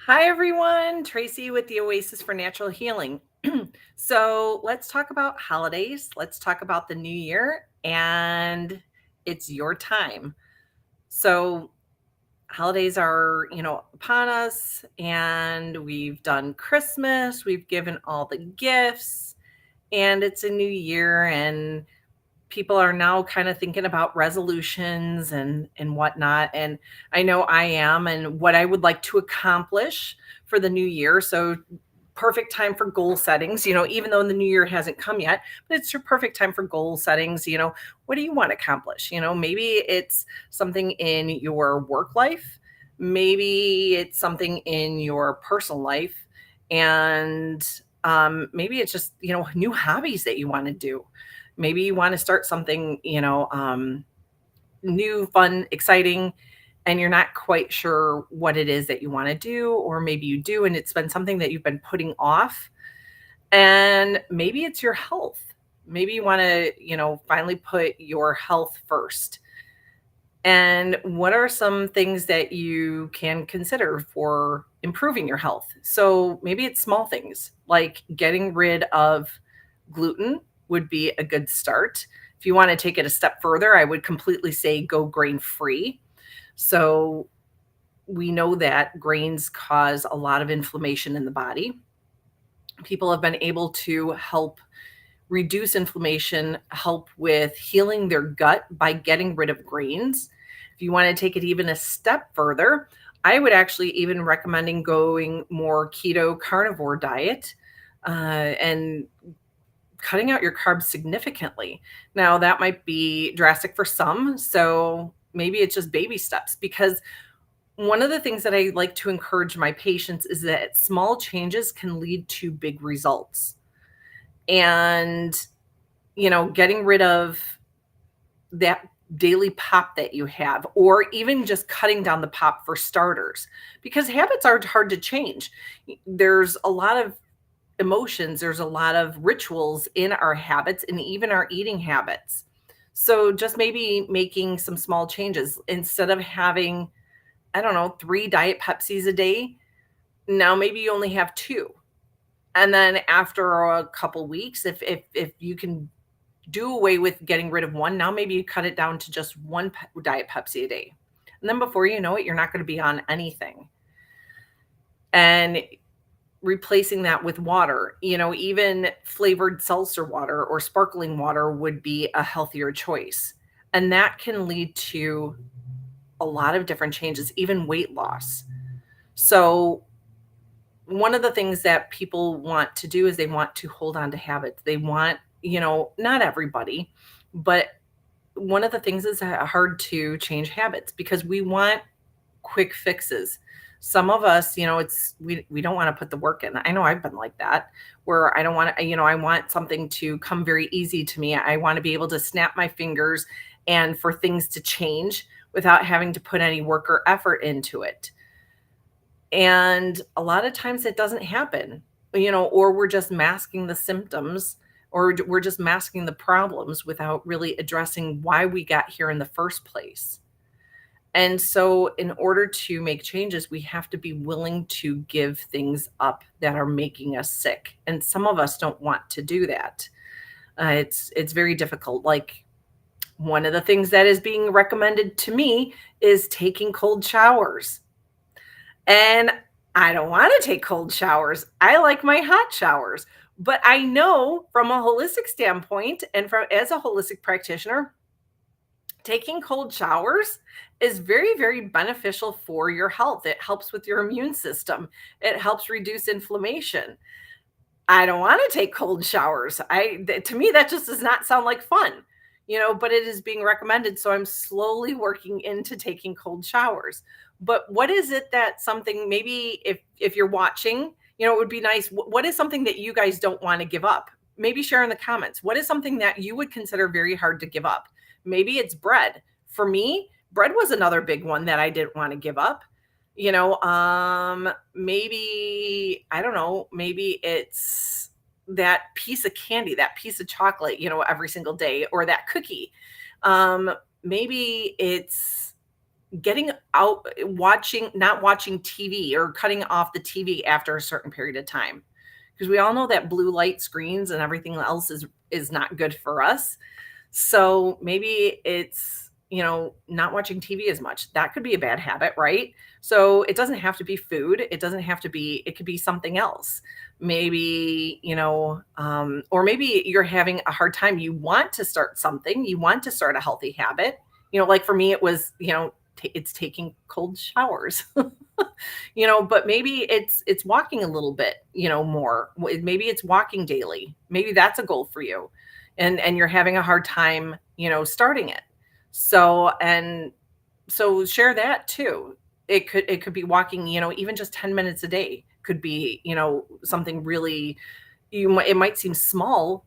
Hi, everyone. Tracy with the Oasis for Natural Healing. So, let's talk about holidays. Let's talk about the new year, and it's your time. So, holidays are, upon us, and we've done Christmas, we've given all the gifts, and it's a new year, and people are now kind of thinking about resolutions and whatnot. And I know I am, and what I would like to accomplish for the new year. So perfect time for goal settings, even though the new year hasn't come yet, but it's your perfect time for goal settings. What do you want to accomplish? Maybe it's something in your work life, maybe it's something in your personal life, and maybe it's just, new hobbies that you want to do. Maybe you want to start something, new, fun, exciting, and you're not quite sure what it is that you want to do, or maybe you do, and it's been something that you've been putting off. And maybe it's your health. Maybe you want to, finally put your health first. And what are some things that you can consider for improving your health? So maybe it's small things like getting rid of gluten would be a good start. If you want to take it a step further, I would completely say go grain free. So we know that grains cause a lot of inflammation in the body. People have been able to help reduce inflammation, help with healing their gut by getting rid of grains. If you want to take it even a step further, I would actually even recommending going more keto carnivore diet, and cutting out your carbs significantly. Now, that might be drastic for some, so maybe it's just baby steps, because one of the things that I like to encourage my patients is that small changes can lead to big results. And, getting rid of that daily pop that you have, or even just cutting down the pop for starters, because habits are hard to change. There's a lot of emotions, there's a lot of rituals in our habits and even our eating habits. So just maybe making some small changes instead of having, I don't know, 3 Diet Pepsis a day. Now maybe you only have 2. And then after a couple weeks, if you can do away with getting rid of one, now maybe you cut it down to just one Diet Pepsi a day. And then before you know it, you're not going to be on anything. And replacing that with water, even flavored seltzer water or sparkling water would be a healthier choice. And that can lead to a lot of different changes, even weight loss. So, one of the things that people want to do is they want to hold on to habits. They want, not everybody, but one of the things is hard to change habits because we want quick fixes. Some of us, it's we don't want to put the work in. I know I've been like that, where I don't want to, I want something to come very easy to me. I want to be able to snap my fingers and for things to change without having to put any work or effort into it. And a lot of times it doesn't happen, or we're just masking the symptoms, or we're just masking the problems without really addressing why we got here in the first place. And so, in order to make changes, we have to be willing to give things up that are making us sick. And some of us don't want to do that. It's very difficult. Like one of the things that is being recommended to me is taking cold showers. And I don't want to take cold showers. I like my hot showers. But I know from a holistic standpoint and from as a holistic practitioner, taking cold showers is very, very beneficial for your health. It helps with your immune system. It helps reduce inflammation. I don't want to take cold showers. To me that just does not sound like fun. But it is being recommended, so I'm slowly working into taking cold showers. But what is it that something, maybe if you're watching, it would be nice, what is something that you guys don't want to give up? Maybe share in the comments. What is something that you would consider very hard to give up? Maybe it's bread. For me, bread was another big one that I didn't want to give up. Maybe, I don't know, maybe it's that piece of candy, that piece of chocolate, every single day, or that cookie. Maybe it's getting out, watching, not watching TV or cutting off the TV after a certain period of time. Because we all know that blue light screens and everything else is not good for us. So maybe it's, not watching TV as much. That could be a bad habit, right? So it doesn't have to be food. It doesn't have to be, it could be something else. Maybe, or maybe you're having a hard time. You want to start something, you want to start a healthy habit. Like for me, it was, it's taking cold showers. But maybe it's walking a little bit, more. Maybe it's walking daily. Maybe that's a goal for you. And you're having a hard time, starting it. So share that too. It could be walking, even just 10 minutes a day could be, something really, it might seem small,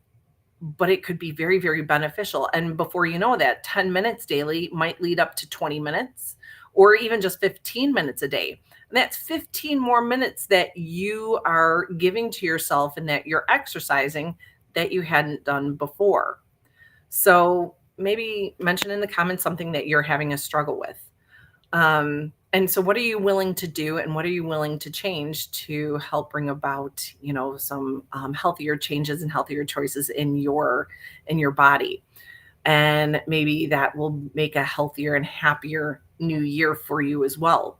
but it could be very, very beneficial. And before you know that, 10 minutes daily might lead up to 20 minutes or even just 15 minutes a day. And that's 15 more minutes that you are giving to yourself and that you're exercising that you hadn't done before. So maybe mention in the comments something that you're having a struggle with. And so what are you willing to do and what are you willing to change to help bring about, some healthier changes and healthier choices in your body? And maybe that will make a healthier and happier new year for you as well.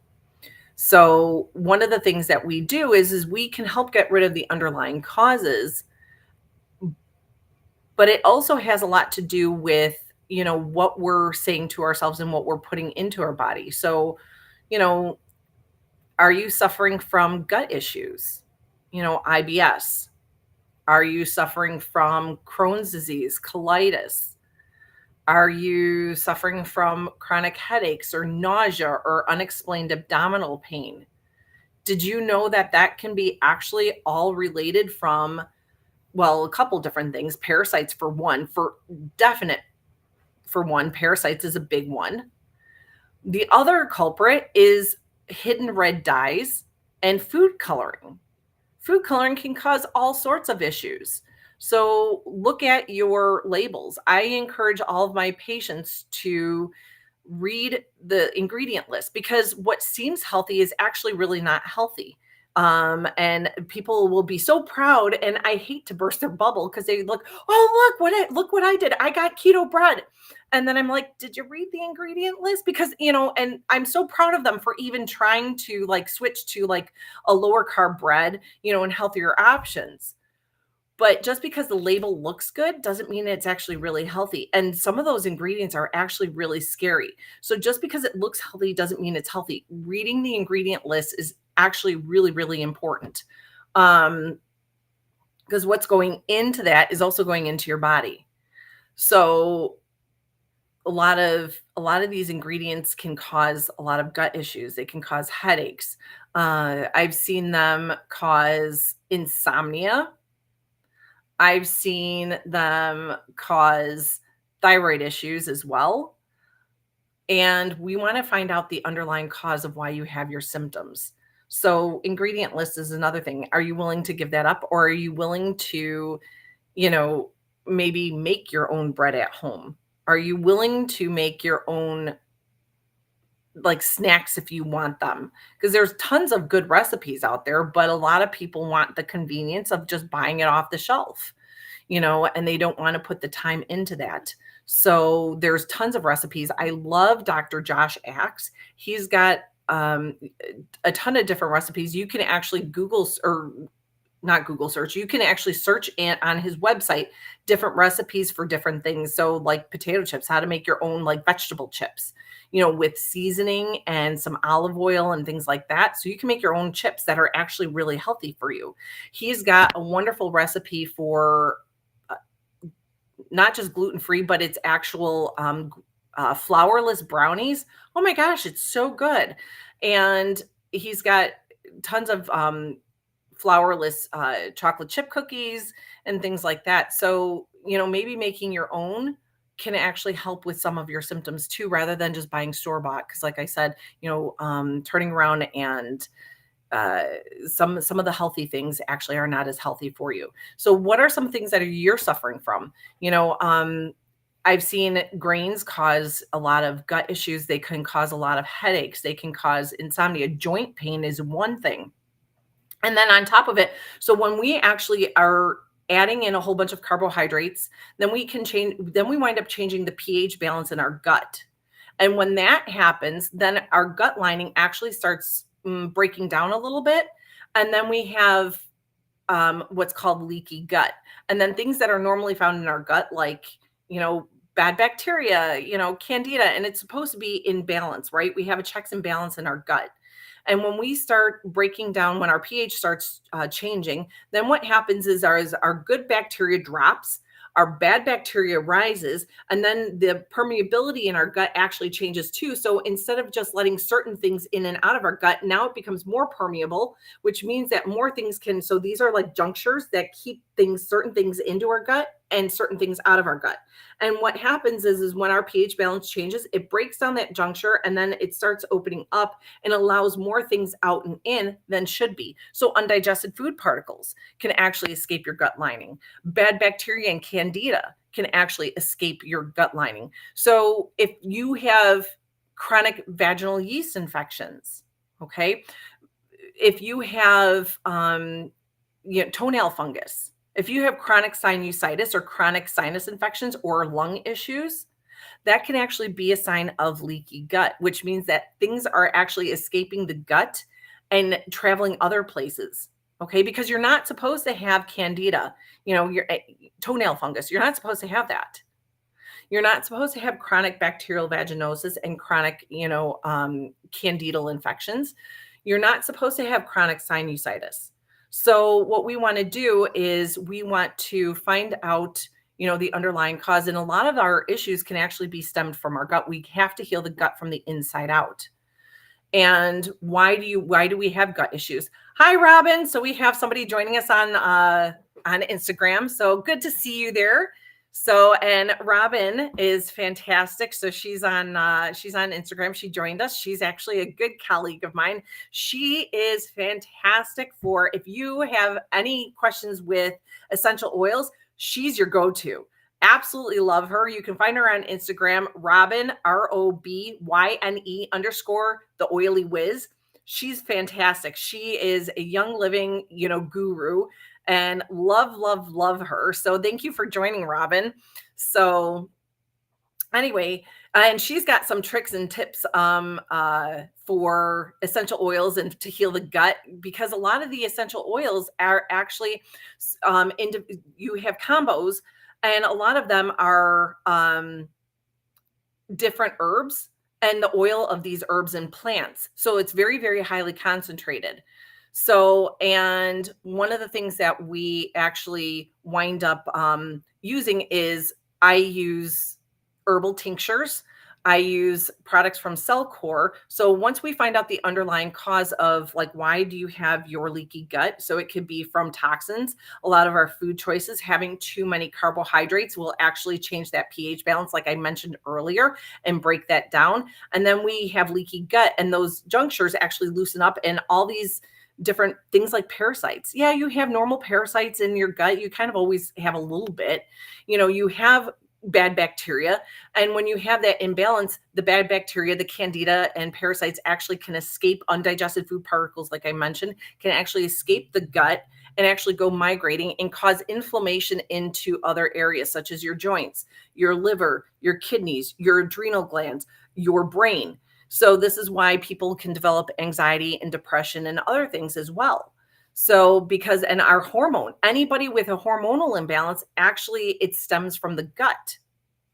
So one of the things that we do is we can help get rid of the underlying causes, but it also has a lot to do with, what we're saying to ourselves and what we're putting into our body. So, you know, are you suffering from gut issues? IBS? Are you suffering from Crohn's disease, colitis? Are you suffering from chronic headaches or nausea or unexplained abdominal pain? Did you know that that can be actually all related from, well, a couple different things. Parasites for one, parasites is a big one. The other culprit is hidden red dyes and food coloring. Food coloring can cause all sorts of issues. So look at your labels. I encourage all of my patients to read the ingredient list because what seems healthy is actually really not healthy. And people will be so proud, and I hate to burst their bubble because they look what I did. I got keto bread. And then I'm like, did you read the ingredient list? Because, and I'm so proud of them for even trying to like switch to like a lower carb bread, and healthier options. But just because the label looks good doesn't mean it's actually really healthy. And some of those ingredients are actually really scary. So just because it looks healthy doesn't mean it's healthy. Reading the ingredient list is actually really, really important. Because what's going into that is also going into your body. So a lot of these ingredients can cause a lot of gut issues. They can cause headaches. I've seen them cause insomnia. I've seen them cause thyroid issues as well. And we want to find out the underlying cause of why you have your symptoms. So, ingredient list is another thing. Are you willing to give that up, or are you willing to, you know, maybe make your own bread at home? Are you willing to make your own like snacks if you want them? Because there's tons of good recipes out there, but a lot of people want the convenience of just buying it off the shelf, and they don't want to put the time into that. So there's tons of recipes. I love Dr. Josh Axe. He's got a ton of different recipes. You can actually or not Google search. You can actually search on his website different recipes for different things. So like potato chips, how to make your own like vegetable chips, with seasoning and some olive oil and things like that. So you can make your own chips that are actually really healthy for you. He's got a wonderful recipe for not just gluten-free, but it's actual flourless brownies. Oh my gosh, it's so good. And he's got tons of flourless chocolate chip cookies and things like that. So, maybe making your own can actually help with some of your symptoms too, rather than just buying store-bought. Because like I said, turning around and uh, some of the healthy things actually are not as healthy for you. So what are some things that you're suffering from? I've seen grains cause a lot of gut issues. They can cause a lot of headaches. They can cause insomnia. Joint pain is one thing. And then on top of it, so when we actually are adding in a whole bunch of carbohydrates, then we wind up changing the pH balance in our gut. And when that happens, then our gut lining actually starts breaking down a little bit. And then we have what's called leaky gut. And then things that are normally found in our gut, like, bad bacteria, candida, and it's supposed to be in balance, right? We have a checks and balance in our gut. And when we start breaking down, when our pH starts changing, then what happens is our good bacteria drops, our bad bacteria rises, and then the permeability in our gut actually changes too. So instead of just letting certain things in and out of our gut, now it becomes more permeable, which means that more things can. So these are like junctures that keep certain things into our gut and certain things out of our gut. And what happens is when our pH balance changes, it breaks down that juncture and then it starts opening up and allows more things out and in than should be. So undigested food particles can actually escape your gut lining. Bad bacteria and candida can actually escape your gut lining. So if you have chronic vaginal yeast infections, okay, if you have toenail fungus, if you have chronic sinusitis or chronic sinus infections or lung issues, that can actually be a sign of leaky gut, which means that things are actually escaping the gut and traveling other places. Okay, because you're not supposed to have candida, your toenail fungus. You're not supposed to have that. You're not supposed to have chronic bacterial vaginosis and chronic, candidal infections. You're not supposed to have chronic sinusitis. So what we want to do is we want to find out, the underlying cause. And a lot of our issues can actually be stemmed from our gut. We have to heal the gut from the inside out. And why do we have gut issues? Hi, Robin. So we have somebody joining us on Instagram. So good to see you there. So, and Robin is fantastic. So she's on Instagram. She joined us. She's actually a good colleague of mine. She is fantastic for if you have any questions with essential oils, she's your go-to. Absolutely love her. You can find her on Instagram, Robin, ROBYNE _ the oily whiz. She's fantastic. She is a Young Living, guru, and love her. So thank you for joining, Robin. So anyway, and she's got some tricks and tips for essential oils and to heal the gut, because a lot of the essential oils are actually you have combos, and a lot of them are different herbs and the oil of these herbs and plants. So it's very, very highly concentrated. So, and one of the things that we actually wind up using is I use herbal tinctures. I use products from Cellcore. So once we find out the underlying cause of, like, why do you have your leaky gut? So it could be from toxins. A lot of our food choices, having too many carbohydrates will actually change that pH balance, like I mentioned earlier, and break that down. And then we have leaky gut, and those junctures actually loosen up, and all these different things like parasites. Yeah, you have normal parasites in your gut. You kind of always have a little bit. You have bad bacteria. And when you have that imbalance, the bad bacteria, the candida and parasites actually can escape. Undigested food particles, like I mentioned, can actually escape the gut and actually go migrating and cause inflammation into other areas, such as your joints, your liver, your kidneys, your adrenal glands, your brain. So this is why people can develop anxiety and depression and other things as well. So and our hormone, anybody with a hormonal imbalance, actually it stems from the gut.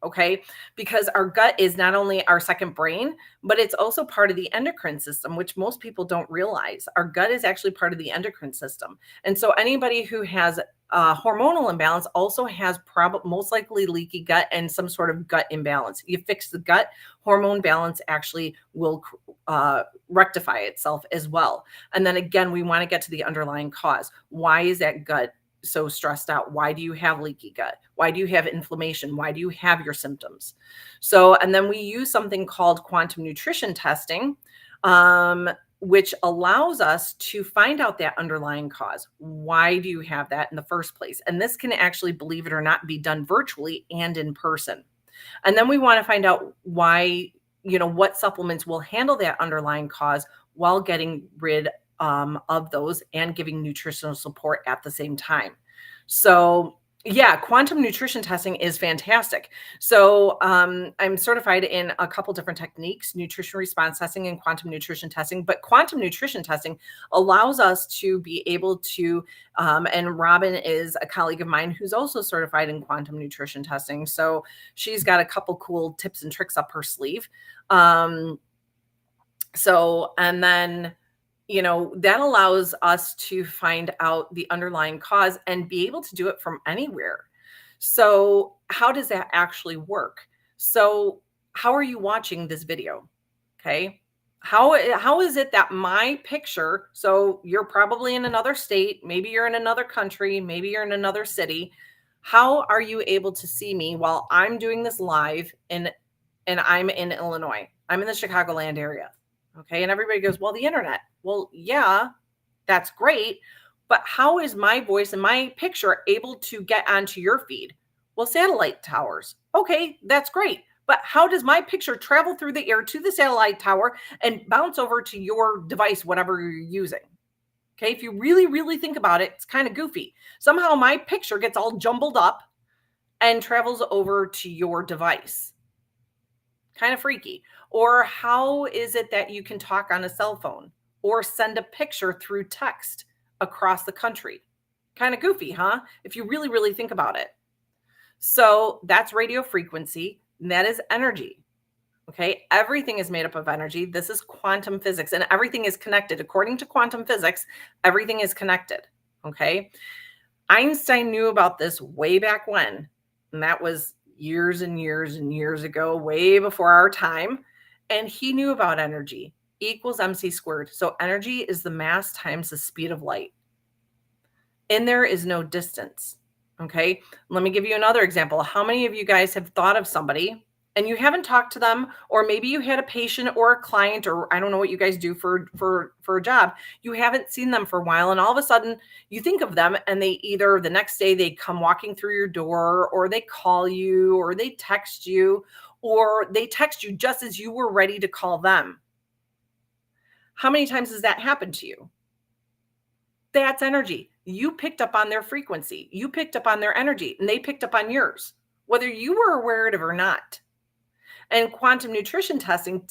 Okay. Because our gut is not only our second brain, but it's also part of the endocrine system, which most people don't realize. Our gut is actually part of the endocrine system. And so anybody who has hormonal imbalance also has most likely leaky gut and some sort of gut imbalance. You fix the gut, hormone balance actually will rectify itself as well. And then again, we want to get to the underlying cause. Why is that gut so stressed out? Why do you have leaky gut? Why do you have inflammation? Why do you have your symptoms? So, and then we use something called quantum nutrition testing, which allows us to find out that underlying cause. Why do you have that in the first place? And this can actually, believe it or not, be done virtually and in person. And then we want to find out why, what supplements will handle that underlying cause while getting rid of those and giving nutritional support at the same time. So, yeah, quantum nutrition testing is fantastic. So, I'm certified in a couple different techniques, nutrition response testing and quantum nutrition testing. But quantum nutrition testing allows us to be able to, and Robin is a colleague of mine who's also certified in quantum nutrition testing. So, she's got a couple cool tips and tricks up her sleeve. Um, and then, that allows us to find out the underlying cause and be able to do it from anywhere. So, how does that actually work? So, how are you watching this video? Okay. How is it that my picture, so you're probably in another state, maybe you're in another country, maybe you're in another city. How are you able to see me while I'm doing this live and I'm in Illinois? I'm in the Chicagoland area. Okay. And everybody goes, well, the internet. Well, yeah, that's great. But how is my voice and my picture able to get onto your feed? Well, satellite towers. Okay, that's great. But how does my picture travel through the air to the satellite tower and bounce over to your device, whatever you're using? Okay, if you really, really think about it, it's kind of goofy. Somehow my picture gets all jumbled up and travels over to your device. Kind of freaky. Or how is it that you can talk on a cell phone or send a picture through text across the country? Kind of goofy, huh? If you really, really think about it. So that's radio frequency, and that is energy. Okay. Everything is made up of energy. This is quantum physics, and everything is connected. According to quantum physics, everything is connected. Okay. Einstein knew about this way back when, and that was years and years and years ago, way before our time. And he knew about energy equals mc squared. So energy is the mass times the speed of light. And there is no distance. Okay. Let me give you another example. How many of you guys have thought of somebody and you haven't talked to them, or maybe you had a patient or a client, or I don't know what you guys do for a job. You haven't seen them for a while, and all of a sudden you think of them, and they either the next day they come walking through your door, or they call you, or they text you, or they text you just as you were ready to call them. How many times has that happened to you? That's energy. You picked up on their frequency. You picked up on their energy, and they picked up on yours, whether you were aware of it or not. And quantum nutrition testing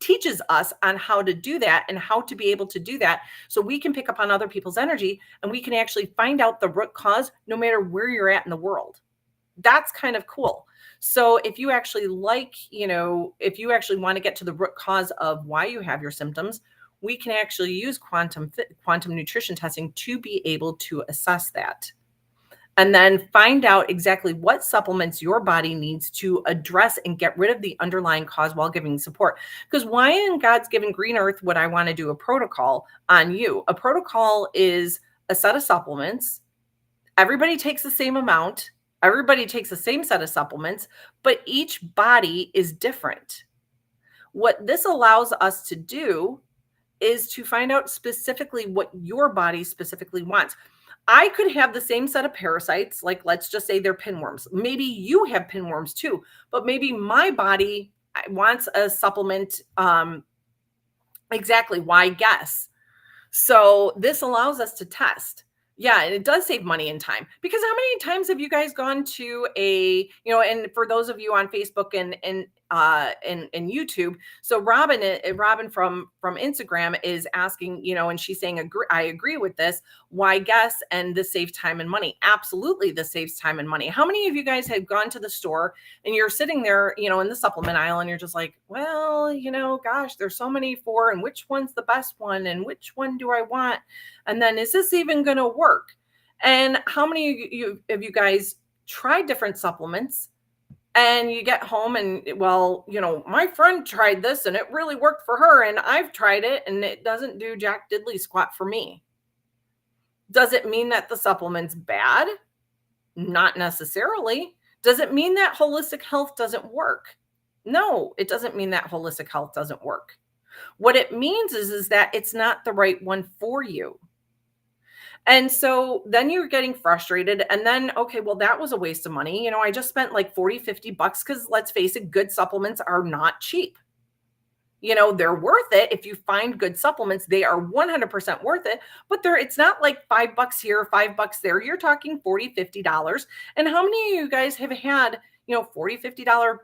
teaches us on how to do that and how to be able to do that so we can pick up on other people's energy and we can actually find out the root cause no matter where you're at in the world. That's kind of cool. So if you actually if you actually want to get to the root cause of why you have your symptoms, we can actually use quantum nutrition testing to be able to assess that. And then find out exactly what supplements your body needs to address and get rid of the underlying cause while giving support. Because why in God's given green earth would I want to do a protocol on you? A protocol is a set of supplements. Everybody takes the same amount. Everybody takes the same set of supplements, but each body is different. What this allows us to do is to find out specifically what your body specifically wants. I could have the same set of parasites, like let's just say they're pinworms. Maybe you have pinworms too, but maybe my body wants a supplement. Exactly. Why guess? So this allows us to test. Yeah, and it does save money and time, because how many times have you guys gone to and for those of you on Facebook and YouTube, so Robin from Instagram is asking, and she's saying, I agree with this. Why guess? And this saves time and money. Absolutely, this saves time and money. How many of you guys have gone to the store and you're sitting there, in the supplement aisle, and you're just like, well, gosh, there's so many and which one's the best one, and which one do I want? And then is this even going to work? And how many of you guys tried different supplements and you get home and, well, my friend tried this and it really worked for her, and I've tried it and it doesn't do jack diddly squat for me. Does it mean that the supplement's bad? Not necessarily. Does it mean that holistic health doesn't work? No, it doesn't mean that holistic health doesn't work. What it means is that it's not the right one for you. And so then you're getting frustrated. And then, okay, well, that was a waste of money. I just spent like 40, $50 because let's face it, good supplements are not cheap. They're worth it. If you find good supplements, they are 100% worth it, but it's not like $5 here, $5 there. You're talking $40, $50. And how many of you guys have had, $40, $50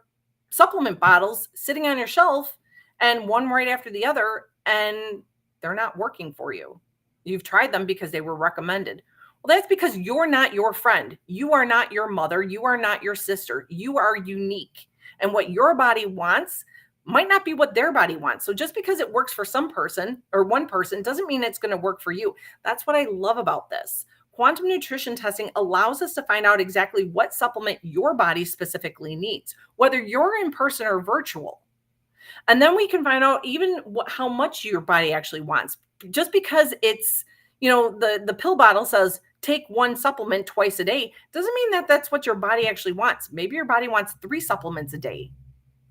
supplement bottles sitting on your shelf and one right after the other, and they're not working for you? You've tried them because they were recommended. Well, that's because you're not your friend. You are not your mother. You are not your sister. You are unique. And what your body wants might not be what their body wants. So just because it works for some person or one person doesn't mean it's going to work for you. That's what I love about this. Quantum nutrition testing allows us to find out exactly what supplement your body specifically needs, whether you're in person or virtual. And then we can find out even how much your body actually wants. Just because it's, the pill bottle says take one supplement twice a day doesn't mean that that's what your body actually wants. Maybe your body wants 3 supplements a day.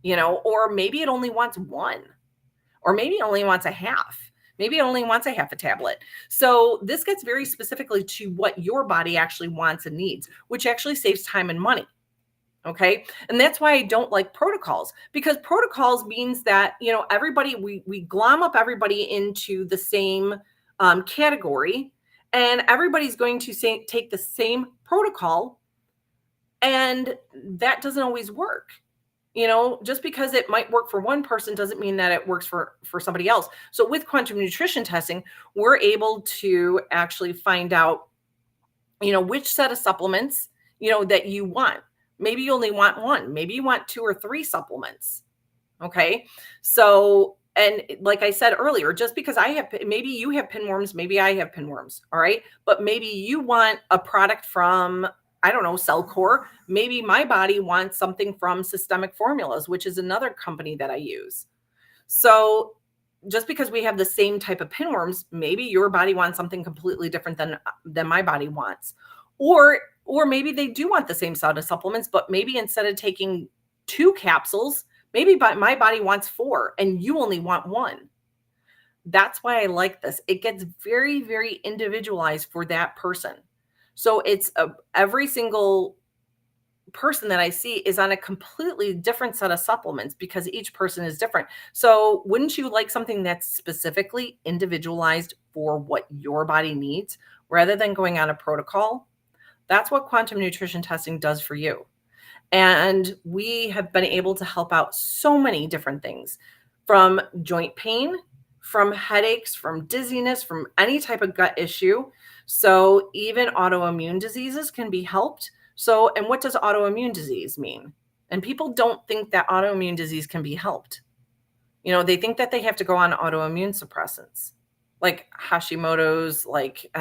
Or maybe it only wants one, or maybe it only wants a half. Maybe it only wants a half a tablet. So this gets very specifically to what your body actually wants and needs, which actually saves time and money. Okay. And that's why I don't like protocols, because protocols means that, everybody, we glom up everybody into the same category, and everybody's going to take the same protocol. And that doesn't always work. Just because it might work for one person doesn't mean that it works for somebody else. So with quantum nutrition testing, we're able to actually find out, which set of supplements, that you want. Maybe you only want one, maybe you want 2 or 3 supplements. Okay. So, and like I said earlier, just because maybe you have pinworms, maybe I have pinworms. All right. But maybe you want a product from, I don't know, Cellcore. Maybe my body wants something from Systemic Formulas, which is another company that I use. So just because we have the same type of pinworms, maybe your body wants something completely different than my body wants. Or maybe they do want the same set of supplements, but maybe instead of taking 2 capsules, maybe my body wants 4 and you only want 1. That's why I like this. It gets very, very individualized for that person. So it's every single person that I see is on a completely different set of supplements because each person is different. So wouldn't you like something that's specifically individualized for what your body needs rather than going on a protocol? That's what quantum nutrition testing does for you. And we have been able to help out so many different things, from joint pain, from headaches, from dizziness, from any type of gut issue. So even autoimmune diseases can be helped. So, and what does autoimmune disease mean? And people don't think that autoimmune disease can be helped. They think that they have to go on autoimmune suppressants, like Hashimoto's, like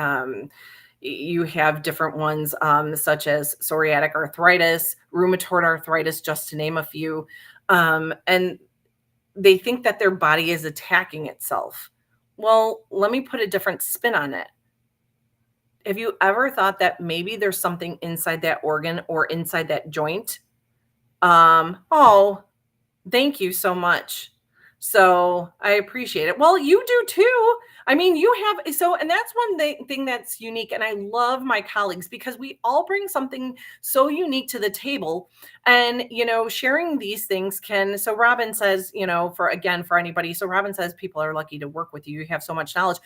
you have different ones, such as psoriatic arthritis, rheumatoid arthritis, just to name a few. And they think that their body is attacking itself. Well, let me put a different spin on it. Have you ever thought that maybe there's something inside that organ or inside that joint? Oh, thank you so much. So I appreciate it. Well, you do too. I mean, and that's one thing that's unique. And I love my colleagues because we all bring something so unique to the table. And, sharing these things so Robin says, for anybody, so Robin says people are lucky to work with you. You have so much knowledge.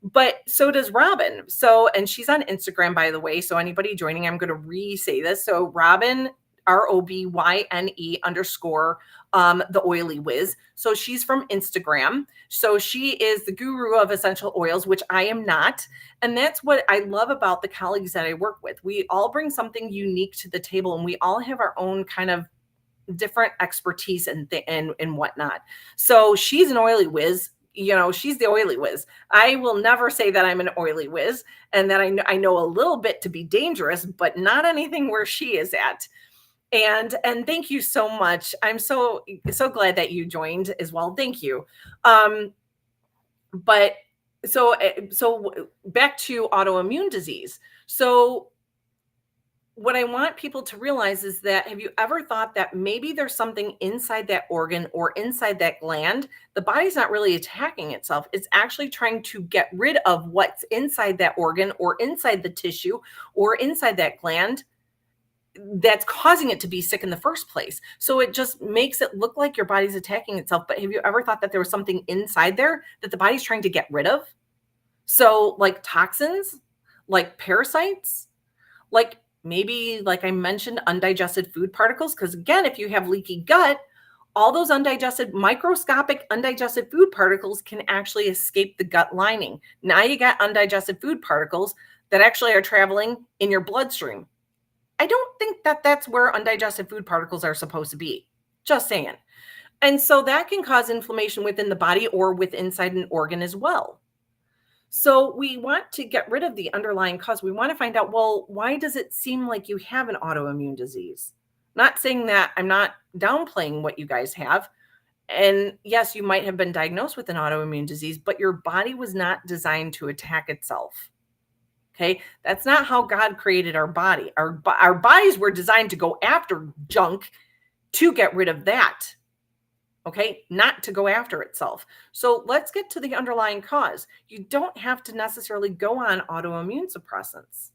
But so does Robin. So, and she's on Instagram, by the way. So anybody joining, I'm going to re-say this. So Robin, ROBYNE_ the Oily Whiz. So she's from Instagram. So she is the guru of essential oils, which I am not. And that's what I love about the colleagues that I work with. We all bring something unique to the table, and we all have our own kind of different expertise and whatnot. So she's an oily whiz. She's the oily whiz. I will never say that I'm an oily whiz and that I know a little bit to be dangerous, but not anything where she is at. And thank you so much. I'm so glad that you joined as well. Thank you. But so back to autoimmune disease. So what I want people to realize is that, have you ever thought that maybe there's something inside that organ or inside that gland? The body's not really attacking itself. It's actually trying to get rid of what's inside that organ or inside the tissue or inside that gland that's causing it to be sick in the first place. So it just makes it look like your body's attacking itself. But have you ever thought that there was something inside there that the body's trying to get rid of? So, like toxins, like parasites, like maybe, like I mentioned, undigested food particles. Because again, if you have leaky gut, all those undigested, microscopic undigested food particles can actually escape the gut lining. Now you got undigested food particles that actually are traveling in your bloodstream. I don't think that that's where undigested food particles are supposed to be. Just saying. And so that can cause inflammation within the body or with inside an organ as well. So we want to get rid of the underlying cause. We want to find out, well, why does it seem like you have an autoimmune disease? Not saying that, I'm not downplaying what you guys have. And yes, you might have been diagnosed with an autoimmune disease, but your body was not designed to attack itself. Okay, that's not how God created our body. Our bodies were designed to go after junk to get rid of that. Okay, not to go after itself. So let's get to the underlying cause. You don't have to necessarily go on autoimmune suppressants.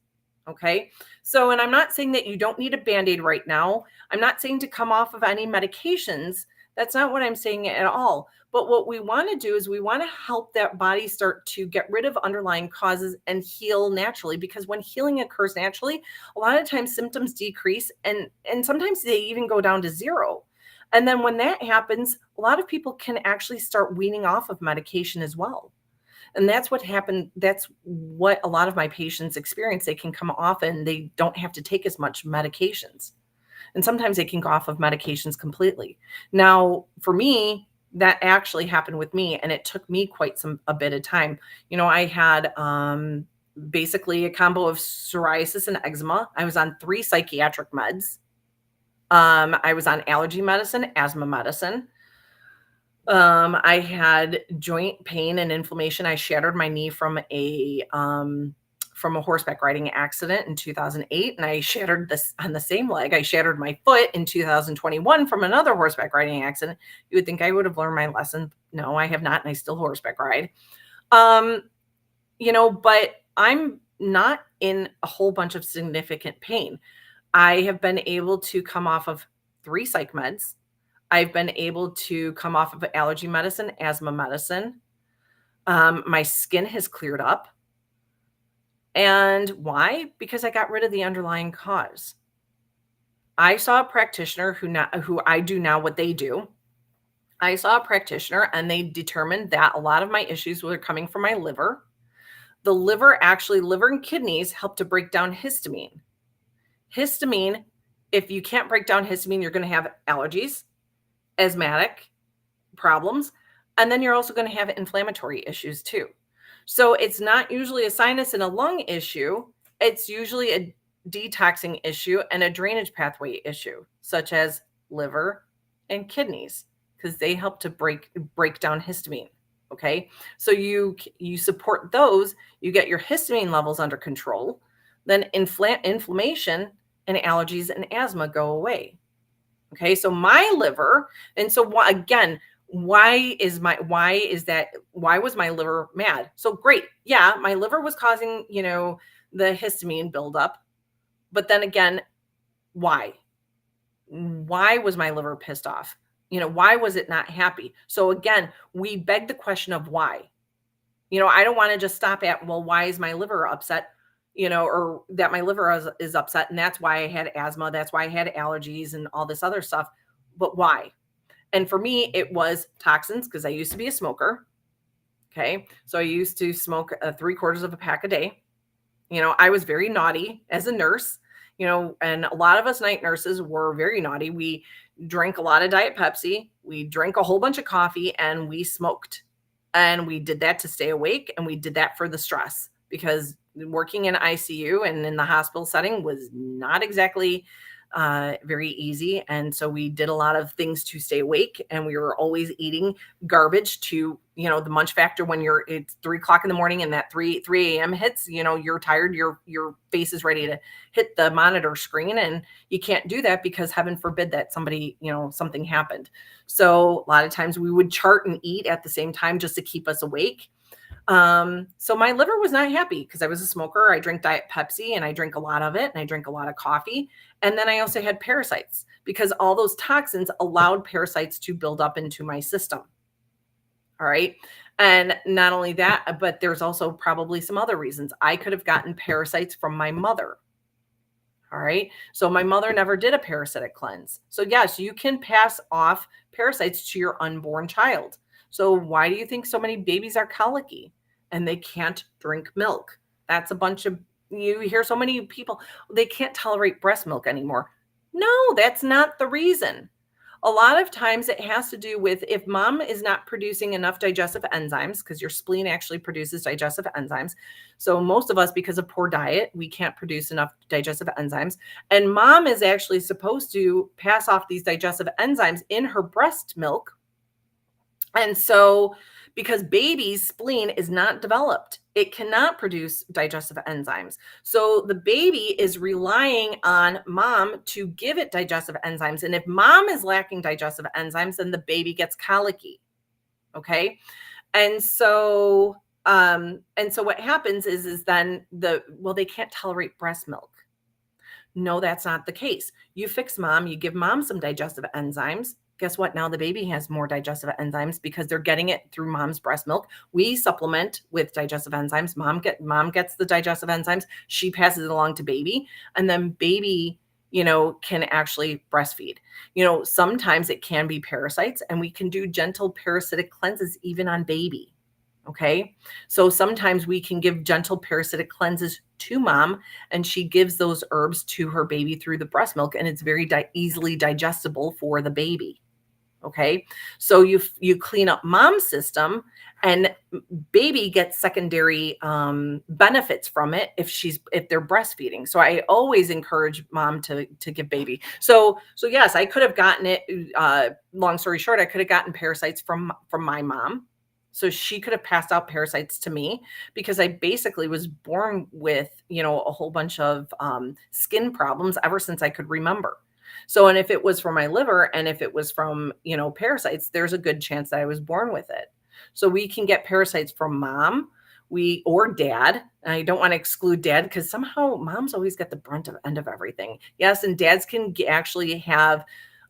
Okay, so, and I'm not saying that you don't need a band aid right now. I'm not saying to come off of any medications. That's not what I'm saying at all. But what we want to do is we want to help that body start to get rid of underlying causes and heal naturally, because when healing occurs naturally, a lot of times symptoms decrease and sometimes they even go down to zero. And then when that happens, a lot of people can actually start weaning off of medication as well. And that's what happened. That's what a lot of my patients experience. They can come off and they don't have to take as much medications. And sometimes they can go off of medications completely. Now, for me, that actually happened with me, and it took me quite a bit of time. I had basically a combo of psoriasis and eczema. I was on 3 psychiatric meds. I was on allergy medicine, asthma medicine. I had joint pain and inflammation. I shattered my knee from a horseback riding accident in 2008, and I shattered this on the same leg. I shattered my foot in 2021 from another horseback riding accident. You would think I would have learned my lesson. No, I have not, and I still horseback ride. But I'm not in a whole bunch of significant pain. I have been able to come off of 3 psych meds. I've been able to come off of allergy medicine, asthma medicine. My skin has cleared up. And why? Because I got rid of the underlying cause. I saw a practitioner who I do now what they do. I saw a practitioner and they determined that a lot of my issues were coming from my liver. The liver and kidneys help to break down histamine. Histamine, if you can't break down histamine, you're going to have allergies, asthmatic problems, and then you're also going to have inflammatory issues too. So it's not usually a sinus and a lung issue. It's usually a detoxing issue and a drainage pathway issue, such as liver and kidneys, because they help to break down histamine. Okay, so you support those, you get your histamine levels under control, then inflammation and allergies and asthma go away. Okay, so my liver, and so again, why was my liver mad? So great, yeah, my liver was causing the histamine buildup, but then again, why was my liver pissed off? Why was it not happy? So again, we beg the question of why. I don't want to just stop at, well, why is my liver upset? Or that my liver is upset, and that's why I had asthma, that's why I had allergies and all this other stuff. But why? And for me, it was toxins, because I used to be a smoker. Okay, so I used to smoke 3/4 of a pack a day. I was very naughty as a nurse, and a lot of us night nurses were very naughty. We drank a lot of Diet Pepsi, we drank a whole bunch of coffee, and we smoked. And we did that to stay awake, and we did that for the stress, because working in ICU and in the hospital setting was not exactly very easy. And so we did a lot of things to stay awake, and we were always eating garbage to, the munch factor. When it's 3 o'clock in the morning and that 3 a.m. hits, you're tired, your face is ready to hit the monitor screen, and you can't do that because heaven forbid that somebody, something happened. So a lot of times we would chart and eat at the same time just to keep us awake. So my liver was not happy because I was a smoker. I drink Diet Pepsi and I drink a lot of it, and I drink a lot of coffee. And then I also had parasites because all those toxins allowed parasites to build up into my system. All right. And not only that, but there's also probably some other reasons. I could have gotten parasites from my mother. All right. So my mother never did a parasitic cleanse. So yes, you can pass off parasites to your unborn child. So why do you think so many babies are colicky and they can't drink milk? That's a bunch of, you hear so many people, they can't tolerate breast milk anymore. No, that's not the reason. A lot of times it has to do with if mom is not producing enough digestive enzymes, because your spleen actually produces digestive enzymes. So most of us, because of poor diet, we can't produce enough digestive enzymes. And mom is actually supposed to pass off these digestive enzymes in her breast milk. And so, because baby's spleen is not developed, it cannot produce digestive enzymes. So the baby is relying on mom to give it digestive enzymes. And if mom is lacking digestive enzymes, then the baby gets colicky. Okay. And so, what happens is then they can't tolerate breast milk. No, that's not the case. You fix mom, you give mom some digestive enzymes. Guess what? Now the baby has more digestive enzymes because they're getting it through mom's breast milk. We supplement with digestive enzymes. Mom gets the digestive enzymes. She passes it along to baby, and then baby, can actually breastfeed. Sometimes it can be parasites, and we can do gentle parasitic cleanses even on baby. Okay. So sometimes we can give gentle parasitic cleanses to mom, and she gives those herbs to her baby through the breast milk, and it's very easily digestible for the baby. Okay. So you clean up mom's system, and baby gets secondary benefits from it if they're breastfeeding. So I always encourage mom to give baby. So yes, I could have gotten it. Long story short, I could have gotten parasites from my mom. So she could have passed out parasites to me because I basically was born with, a whole bunch of skin problems ever since I could remember. So, and if it was from my liver and if it was from, parasites, there's a good chance that I was born with it. So we can get parasites from mom, or dad. And I don't want to exclude dad because somehow moms always get the brunt of end of everything. Yes, and dads can actually have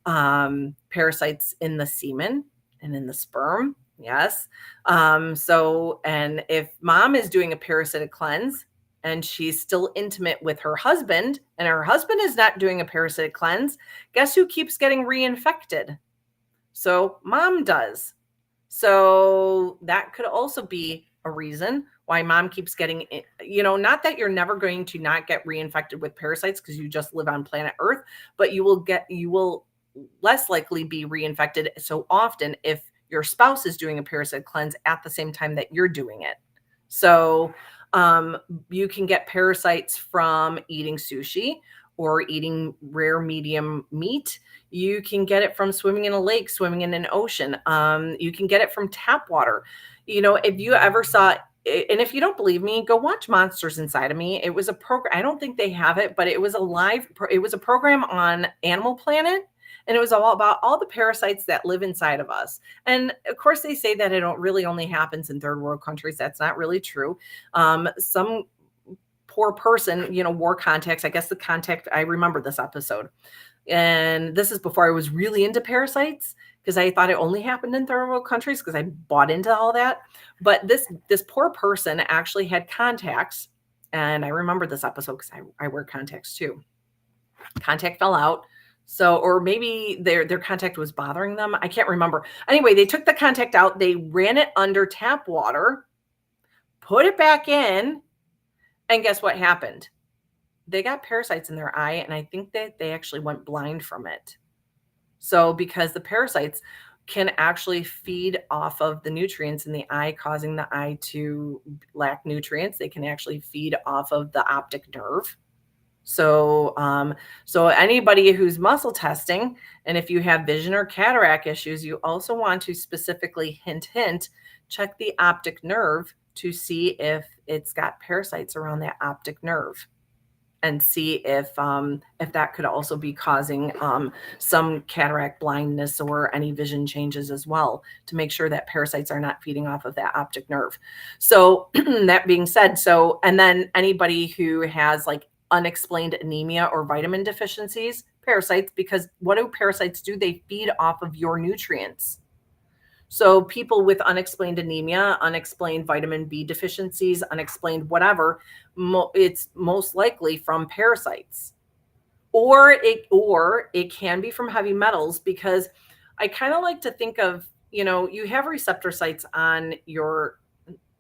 parasites in the semen and in the sperm. Yes. And if mom is doing a parasitic cleanse and she's still intimate with her husband and her husband is not doing a parasitic cleanse, guess who keeps getting reinfected? So mom does. So that could also be a reason why mom keeps getting, not that you're never going to not get reinfected with parasites because you just live on planet Earth, but you will less likely be reinfected so often if your spouse is doing a parasitic cleanse at the same time that you're doing it. So you can get parasites from eating sushi or eating rare medium meat. You can get it from swimming in a lake, swimming in an ocean. You can get it from tap water. If you ever saw, and if you don't believe me, go watch Monsters Inside of Me. It was a program. I don't think they have it, but it was a program on Animal Planet. And it was all about all the parasites that live inside of us. And of course, they say that it really only happens in third world countries. That's not really true. Some poor person, wore contacts. I guess I remember this episode. And this is before I was really into parasites because I thought it only happened in third world countries because I bought into all that. But this poor person actually had contacts. And I remember this episode because I wear contacts too. Contact fell out. So, or maybe their contact was bothering them. I can't remember. Anyway, they took the contact out. They ran it under tap water, put it back in, and guess what happened? They got parasites in their eye, and I think that they actually went blind from it. So, because the parasites can actually feed off of the nutrients in the eye, causing the eye to lack nutrients, they can actually feed off of the optic nerve. So anybody who's muscle testing, and if you have vision or cataract issues, you also want to specifically hint, check the optic nerve to see if it's got parasites around that optic nerve, and see if that could also be causing some cataract blindness or any vision changes as well, to make sure that parasites are not feeding off of that optic nerve. So that being said, and then anybody who has like unexplained anemia or vitamin deficiencies, parasites, because what do parasites do? They feed off of your nutrients. So people with unexplained anemia, unexplained vitamin B deficiencies, unexplained whatever, it's most likely from parasites. Or it can be from heavy metals, because I kind of like to think of, you have receptor sites on your,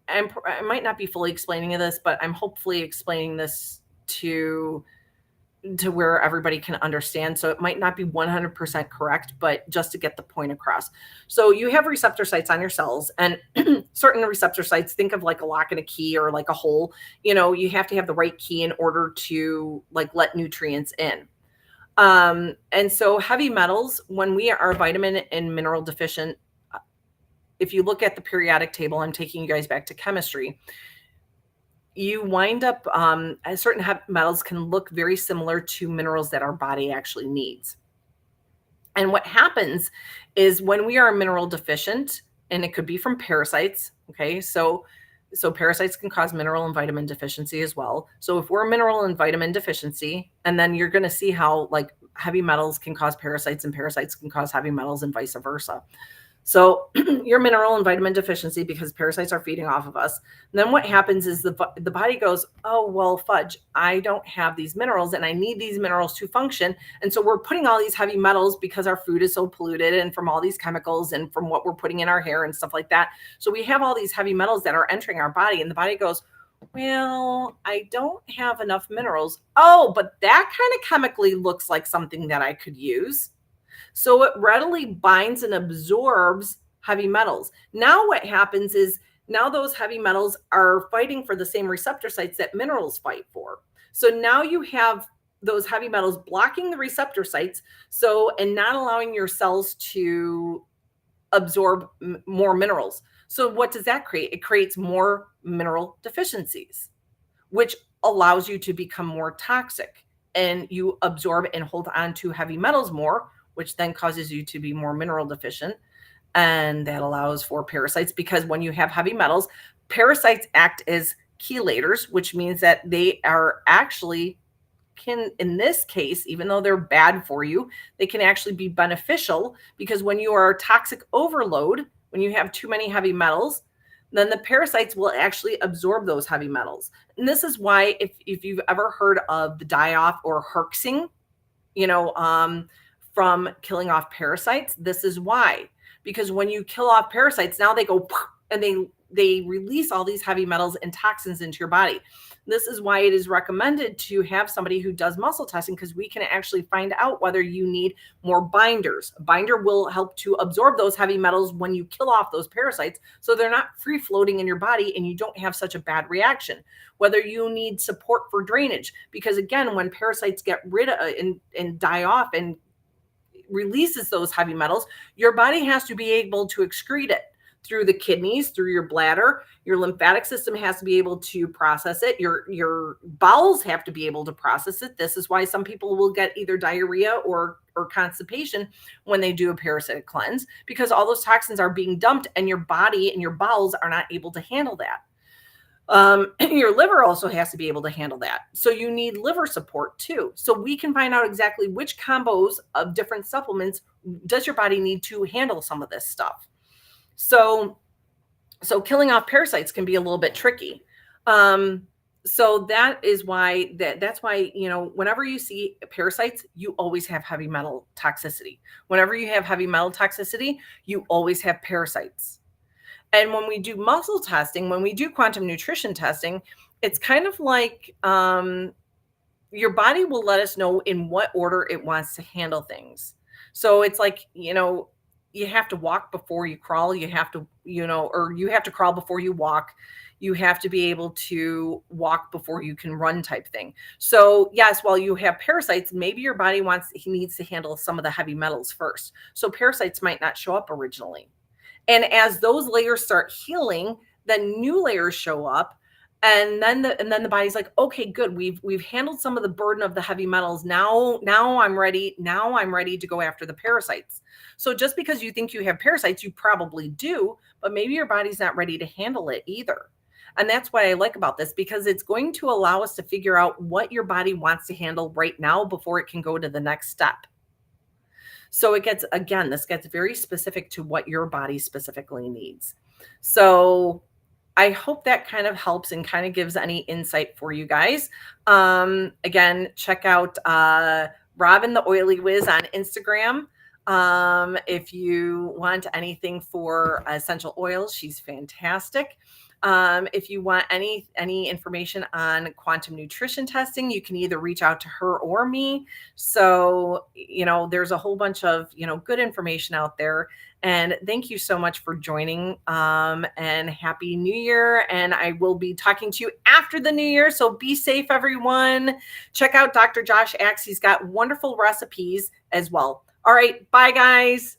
I might not be fully explaining this, but I'm hopefully explaining this to where everybody can understand. So it might not be 100% correct, but just to get the point across. So you have receptor sites on your cells, and certain receptor sites, think of like a lock and a key or like a hole. You have to have the right key in order to like let nutrients in. And so heavy metals, when we are vitamin and mineral deficient, if you look at the periodic table, I'm taking you guys back to chemistry, you wind up, certain heavy metals can look very similar to minerals that our body actually needs. And what happens is when we are mineral deficient, and it could be from parasites, okay? So parasites can cause mineral and vitamin deficiency as well. So if we're mineral and vitamin deficiency, and then you're going to see how like heavy metals can cause parasites and parasites can cause heavy metals and vice versa. So your mineral and vitamin deficiency, because parasites are feeding off of us. And then what happens is the body goes, oh, well, fudge, I don't have these minerals and I need these minerals to function. And so we're putting all these heavy metals because our food is so polluted and from all these chemicals and from what we're putting in our hair and stuff like that. So we have all these heavy metals that are entering our body, and the body goes, well, I don't have enough minerals. Oh, but that kind of chemically looks like something that I could use. So it readily binds and absorbs heavy metals. Now what happens is, now those heavy metals are fighting for the same receptor sites that minerals fight for. So now you have those heavy metals blocking the receptor sites, and not allowing your cells to absorb more minerals. So what does that create? It creates more mineral deficiencies, which allows you to become more toxic, and you absorb and hold on to heavy metals more, which then causes you to be more mineral deficient. And that allows for parasites, because when you have heavy metals, parasites act as chelators, which means that they are actually in this case, even though they're bad for you, they can actually be beneficial, because when you are toxic overload, when you have too many heavy metals, then the parasites will actually absorb those heavy metals. And this is why, if you've ever heard of the die-off or herxing, from killing off parasites, this is why. Because when you kill off parasites, now they go and they release all these heavy metals and toxins into your body. This is why it is recommended to have somebody who does muscle testing, because we can actually find out whether you need more binders. A binder will help to absorb those heavy metals when you kill off those parasites, so they're not free floating in your body and you don't have such a bad reaction. Whether you need support for drainage, because again, when parasites get rid of and die off and releases those heavy metals, your body has to be able to excrete it through the kidneys, through your bladder. Your lymphatic system has to be able to process it. Your bowels have to be able to process it. This is why some people will get either diarrhea or constipation when they do a parasitic cleanse, because all those toxins are being dumped and your body and your bowels are not able to handle that. Your liver also has to be able to handle that. So you need liver support too. So we can find out exactly which combos of different supplements does your body need to handle some of this stuff. So killing off parasites can be a little bit tricky. So that is why that's why, whenever you see parasites, you always have heavy metal toxicity. Whenever you have heavy metal toxicity, you always have parasites. And when we do muscle testing, when we do quantum nutrition testing, it's kind of like your body will let us know in what order it wants to handle things. So it's like, you have to walk before you crawl. You have to, or you have to crawl before you walk. You have to be able to walk before you can run type thing. So yes, while you have parasites, maybe your body he needs to handle some of the heavy metals first. So parasites might not show up originally. And as those layers start healing, then new layers show up. And then the body's like, okay, good. We've handled some of the burden of the heavy metals. Now I'm ready. Now I'm ready to go after the parasites. So just because you think you have parasites, you probably do, but maybe your body's not ready to handle it either. And that's what I like about this, because it's going to allow us to figure out what your body wants to handle right now before it can go to the next step. So this gets very specific to what your body specifically needs. So I hope that kind of helps and kind of gives any insight for you guys. Again, check out Robin the Oily Whiz on Instagram. If you want anything for essential oils, she's fantastic. If you want any information on quantum nutrition testing, you can either reach out to her or me. So, there's a whole bunch of, good information out there. And thank you so much for joining. And Happy New Year. And I will be talking to you after the New Year. So be safe, everyone. Check out Dr. Josh Axe. He's got wonderful recipes as well. All right. Bye, guys.